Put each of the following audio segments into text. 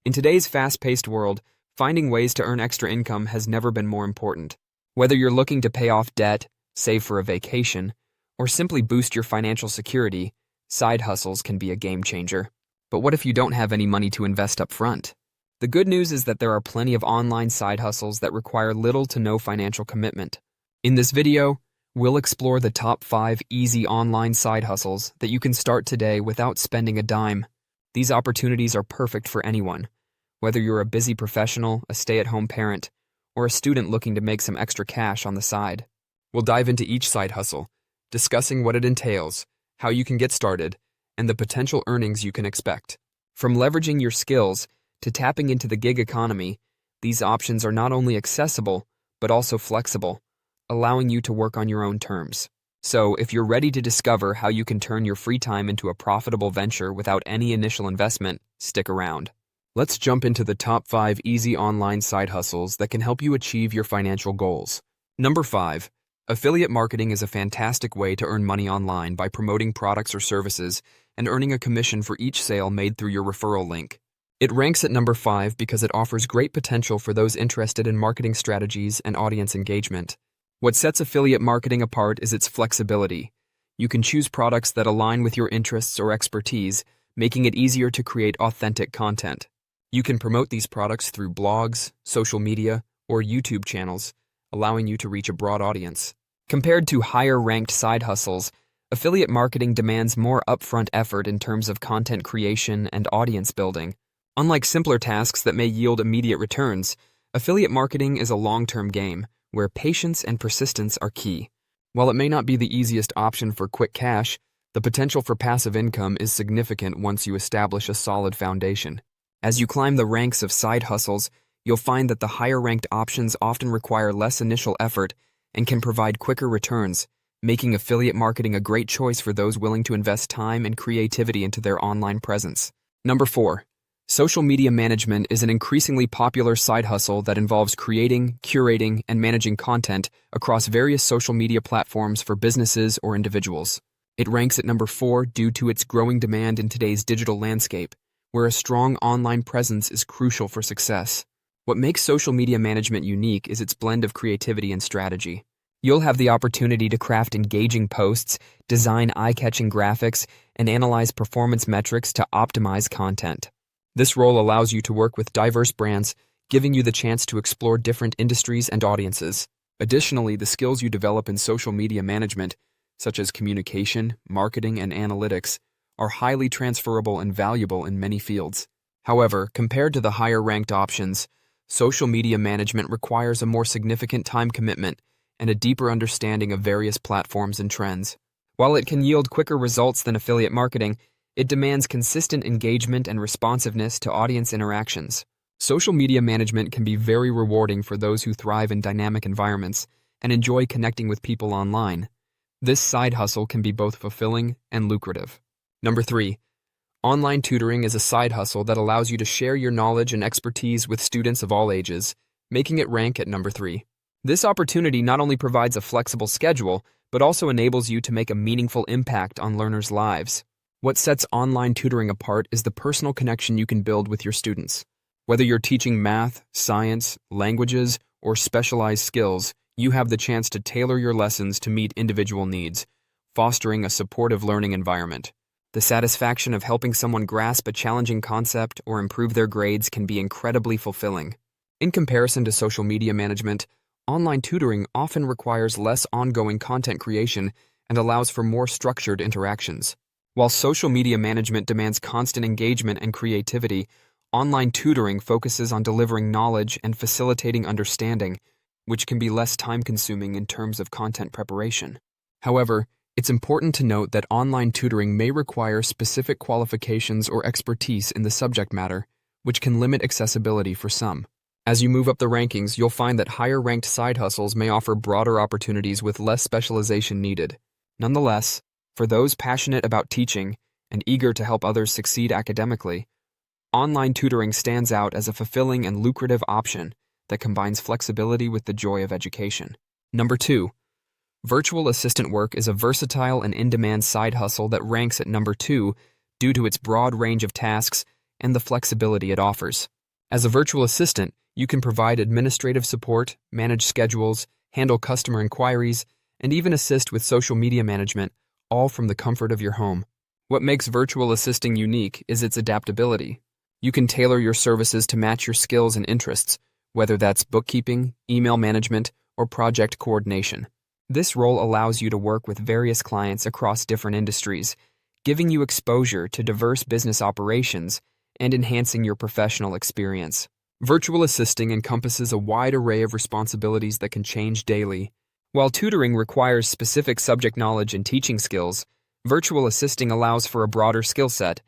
In today's fast-paced world, finding ways to earn extra income has never been more important. Whether you're looking to pay off debt, save for a vacation, or simply boost your financial security, side hustles can be a game changer. But what if you don't have any money to invest up front? The good news is that there are plenty of online side hustles that require little to no financial commitment. In this video, we'll explore the top 5 easy online side hustles that you can start today without spending a dime. These opportunities are perfect for anyone, whether you're a busy professional, a stay-at-home parent, or a student looking to make some extra cash on the side. We'll dive into each side hustle, discussing what it entails, how you can get started, and the potential earnings you can expect. From leveraging your skills to tapping into the gig economy, these options are not only accessible, but also flexible, allowing you to work on your own terms. So, if you're ready to discover how you can turn your free time into a profitable venture without any initial investment, stick around. Let's jump into the top 5 easy online side hustles that can help you achieve your financial goals. Number 5. Affiliate marketing is a fantastic way to earn money online by promoting products or services and earning a commission for each sale made through your referral link. It ranks at number 5 because it offers great potential for those interested in marketing strategies and audience engagement. What sets affiliate marketing apart is its flexibility. You can choose products that align with your interests or expertise, making it easier to create authentic content. You can promote these products through blogs, social media, or YouTube channels, allowing you to reach a broad audience. Compared to higher-ranked side hustles, affiliate marketing demands more upfront effort in terms of content creation and audience building. Unlike simpler tasks that may yield immediate returns, affiliate marketing is a long-term game, where patience and persistence are key. While it may not be the easiest option for quick cash, the potential for passive income is significant once you establish a solid foundation. As you climb the ranks of side hustles, you'll find that the higher-ranked options often require less initial effort and can provide quicker returns, making affiliate marketing a great choice for those willing to invest time and creativity into their online presence. Number 4. Social media management is an increasingly popular side hustle that involves creating, curating, and managing content across various social media platforms for businesses or individuals. It ranks at number 4 due to its growing demand in today's digital landscape, where a strong online presence is crucial for success. What makes social media management unique is its blend of creativity and strategy. You'll have the opportunity to craft engaging posts, design eye-catching graphics, and analyze performance metrics to optimize content. This role allows you to work with diverse brands, giving you the chance to explore different industries and audiences. Additionally, the skills you develop in social media management, such as communication, marketing, and analytics, are highly transferable and valuable in many fields. However, compared to the higher-ranked options, social media management requires a more significant time commitment and a deeper understanding of various platforms and trends. While it can yield quicker results than affiliate marketing, it demands consistent engagement and responsiveness to audience interactions. Social media management can be very rewarding for those who thrive in dynamic environments and enjoy connecting with people online. This side hustle can be both fulfilling and lucrative. Number 3. Online tutoring is a side hustle that allows you to share your knowledge and expertise with students of all ages, making it rank at number 3. This opportunity not only provides a flexible schedule, but also enables you to make a meaningful impact on learners' lives. What sets online tutoring apart is the personal connection you can build with your students. Whether you're teaching math, science, languages, or specialized skills, you have the chance to tailor your lessons to meet individual needs, fostering a supportive learning environment. The satisfaction of helping someone grasp a challenging concept or improve their grades can be incredibly fulfilling. In comparison to social media management, online tutoring often requires less ongoing content creation and allows for more structured interactions. While social media management demands constant engagement and creativity, online tutoring focuses on delivering knowledge and facilitating understanding, which can be less time-consuming in terms of content preparation. However, it's important to note that online tutoring may require specific qualifications or expertise in the subject matter, which can limit accessibility for some. As you move up the rankings, you'll find that higher-ranked side hustles may offer broader opportunities with less specialization needed. Nonetheless, for those passionate about teaching and eager to help others succeed academically, online tutoring stands out as a fulfilling and lucrative option that combines flexibility with the joy of education. Number 2. Virtual assistant work is a versatile and in-demand side hustle that ranks at number 2 due to its broad range of tasks and the flexibility it offers. As a virtual assistant, you can provide administrative support, manage schedules, handle customer inquiries, and even assist with social media management, all from the comfort of your home. What makes virtual assisting unique is its adaptability. You can tailor your services to match your skills and interests, whether that's bookkeeping, email management, or project coordination. This role allows you to work with various clients across different industries, giving you exposure to diverse business operations and enhancing your professional experience. Virtual assisting encompasses a wide array of responsibilities that can change daily. While tutoring requires specific subject knowledge and teaching skills, virtual assisting allows for a broader skill set,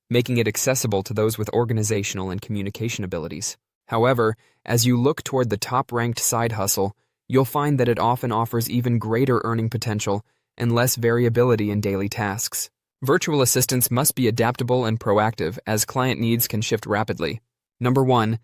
making it accessible to those with organizational and communication abilities. However, as you look toward the top-ranked side hustle, you'll find that it often offers even greater earning potential and less variability in daily tasks. Virtual assistants must be adaptable and proactive, as client needs can shift rapidly. Number 1.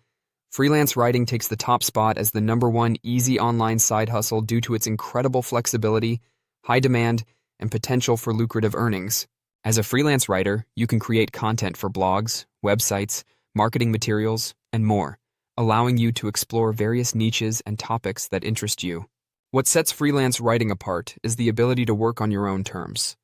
Freelance writing takes the top spot as the number one easy online side hustle due to its incredible flexibility, high demand, and potential for lucrative earnings. As a freelance writer, you can create content for blogs, websites, marketing materials, and more, allowing you to explore various niches and topics that interest you. What sets freelance writing apart is the ability to work on your own terms.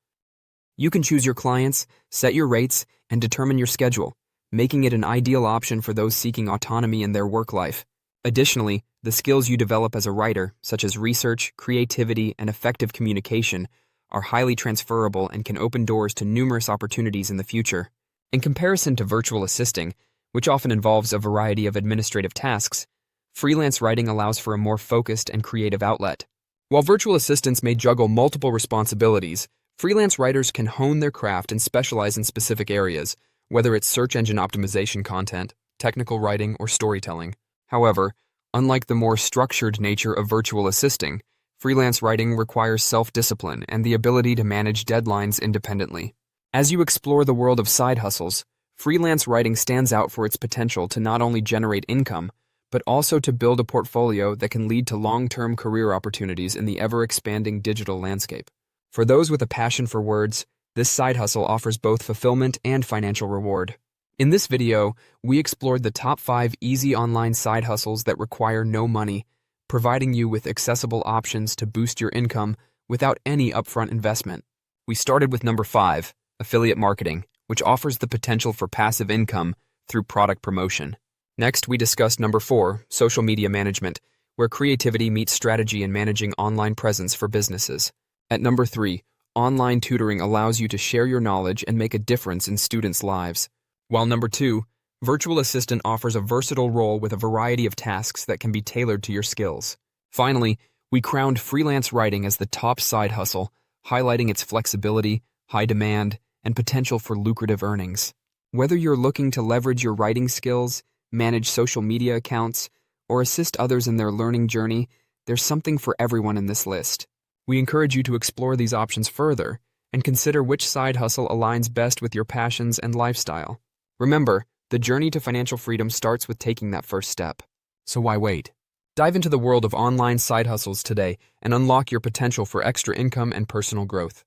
You can choose your clients, set your rates, and determine your schedule, making it an ideal option for those seeking autonomy in their work life. Additionally, the skills you develop as a writer, such as research, creativity, and effective communication, are highly transferable and can open doors to numerous opportunities in the future. In comparison to virtual assisting, which often involves a variety of administrative tasks, freelance writing allows for a more focused and creative outlet. While virtual assistants may juggle multiple responsibilities, freelance writers can hone their craft and specialize in specific areas, whether it's search engine optimization content, technical writing, or storytelling. However, unlike the more structured nature of virtual assisting, freelance writing requires self-discipline and the ability to manage deadlines independently. As you explore the world of side hustles, freelance writing stands out for its potential to not only generate income, but also to build a portfolio that can lead to long-term career opportunities in the ever-expanding digital landscape. For those with a passion for words, this side hustle offers both fulfillment and financial reward. In this video, we explored the top 5 easy online side hustles that require no money, providing you with accessible options to boost your income without any upfront investment. We started with number 5, affiliate marketing, which offers the potential for passive income through product promotion. Next, we discussed number 4, social media management, where creativity meets strategy in managing online presence for businesses. At number 3, online tutoring allows you to share your knowledge and make a difference in students' lives. While number 2, virtual assistant offers a versatile role with a variety of tasks that can be tailored to your skills. Finally, we crowned freelance writing as the top side hustle, highlighting its flexibility, high demand, and potential for lucrative earnings. Whether you're looking to leverage your writing skills, manage social media accounts, or assist others in their learning journey, there's something for everyone in this list. We encourage you to explore these options further and consider which side hustle aligns best with your passions and lifestyle. Remember, the journey to financial freedom starts with taking that first step. So why wait? Dive into the world of online side hustles today and unlock your potential for extra income and personal growth.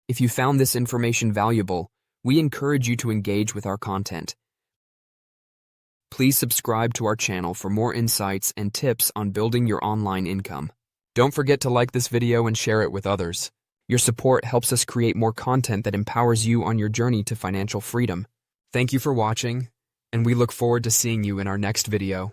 If you found this information valuable, we encourage you to engage with our content. Please subscribe to our channel for more insights and tips on building your online income. Don't forget to like this video and share it with others. Your support helps us create more content that empowers you on your journey to financial freedom. Thank you for watching, and we look forward to seeing you in our next video.